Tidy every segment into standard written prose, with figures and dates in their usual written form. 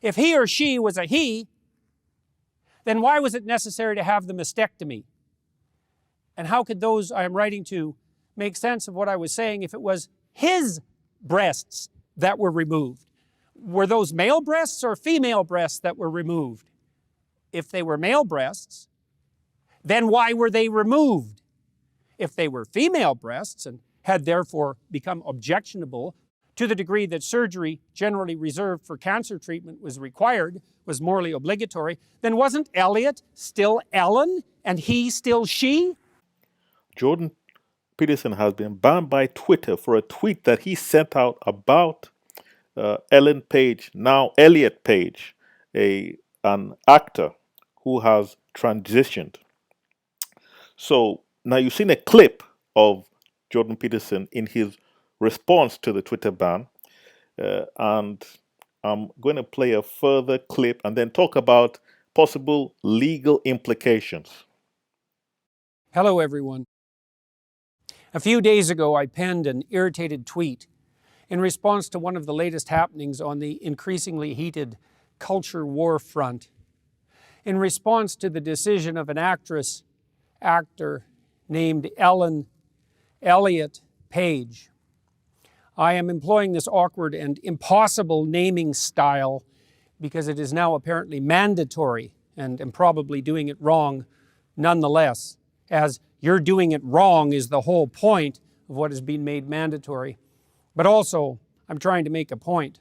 If he or she was a he, then why was it necessary to have the mastectomy? And how could those I am writing to make sense of what I was saying if it was his breasts that were removed? Were those male breasts or female breasts that were removed? If they were male breasts, then why were they removed? If they were female breasts and had therefore become objectionable to the degree that surgery generally reserved for cancer treatment was required, was morally obligatory, then wasn't Elliot still Ellen and he still she? Jordan Peterson has been banned by Twitter for a tweet that he sent out about Ellen Page, now Elliot Page, an actor who has transitioned. So now you've seen a clip of Jordan Peterson in his response to the Twitter ban, and I'm going to play a further clip and then talk about possible legal implications. Hello, everyone. A few days ago, I penned an irritated tweet in response to one of the latest happenings on the increasingly heated culture war front, in response to the decision of an actor named Elliot Page. I am employing this awkward and impossible naming style because it is now apparently mandatory, and am probably doing it wrong nonetheless, as you're doing it wrong is the whole point of what has been made mandatory. But also, I'm trying to make a point.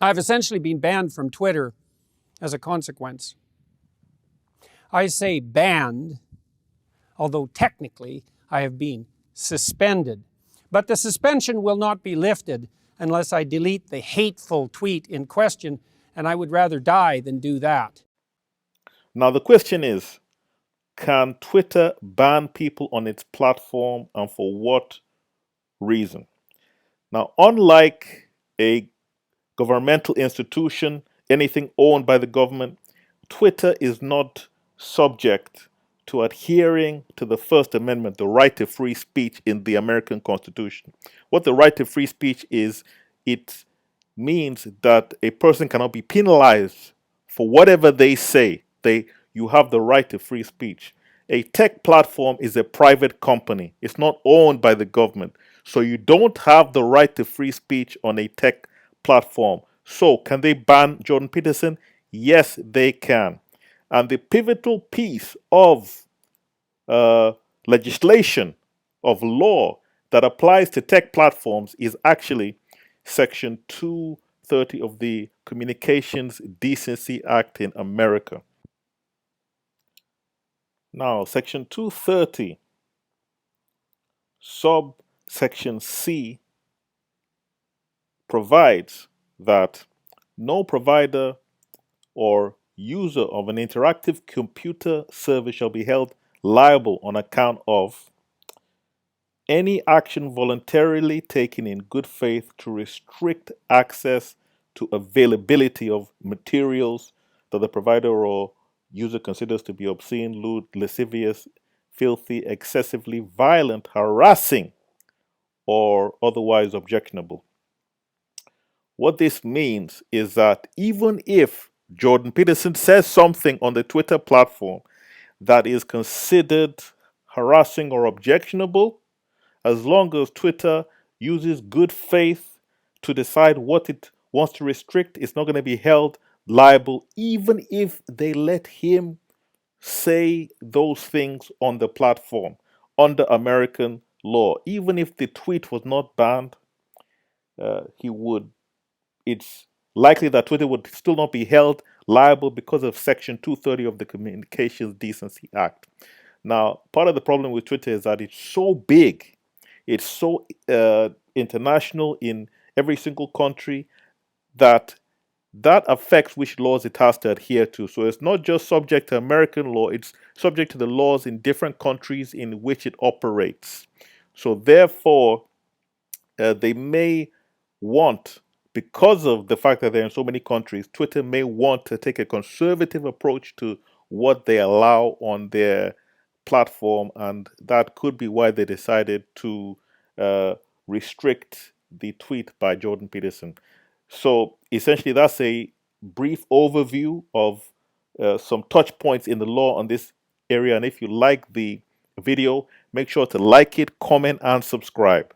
I've essentially been banned from Twitter as a consequence. I say banned, although technically I have been suspended. But the suspension will not be lifted unless I delete the hateful tweet in question, and I would rather die than do that. Now the question is, can Twitter ban people on its platform, and for what reason? Now, unlike a governmental institution, anything owned by the government, Twitter is not subject to adhering to the First Amendment, the right to free speech in the American Constitution. What the right to free speech is, it means that a person cannot be penalized for whatever they say. You have the right to free speech. A tech platform is a private company. It's not owned by the government. So you don't have the right to free speech on a tech platform. So can they ban Jordan Peterson? Yes, they can. And the pivotal piece of legislation, of law that applies to tech platforms is actually Section 230 of the Communications Decency Act in America. Now, Section 230, subsection C, provides that no provider or user of an interactive computer service shall be held liable on account of any action voluntarily taken in good faith to restrict access to availability of materials that the provider or user considers to be obscene, lewd, lascivious, filthy, excessively violent, harassing, or otherwise objectionable. What this means is that even if Jordan Peterson says something on the Twitter platform that is considered harassing or objectionable, as long as Twitter uses good faith to decide what it wants to restrict, it's not going to be held liable, even if they let him say those things on the platform under American law. Even if the tweet was not banned, it's likely that Twitter would still not be held liable because of Section 230 of the Communications Decency Act. Now, part of the problem with Twitter is that it's so big, it's so international in every single country that affects which laws it has to adhere to. So it's not just subject to American law, it's subject to the laws in different countries in which it operates. So therefore, they may want, because of the fact that they're in so many countries, Twitter may want to take a conservative approach to what they allow on their platform, and that could be why they decided to restrict the tweet by Jordan Peterson. So essentially, that's a brief overview of some touch points in the law on this area. And if you like the video, make sure to like it, comment, and subscribe.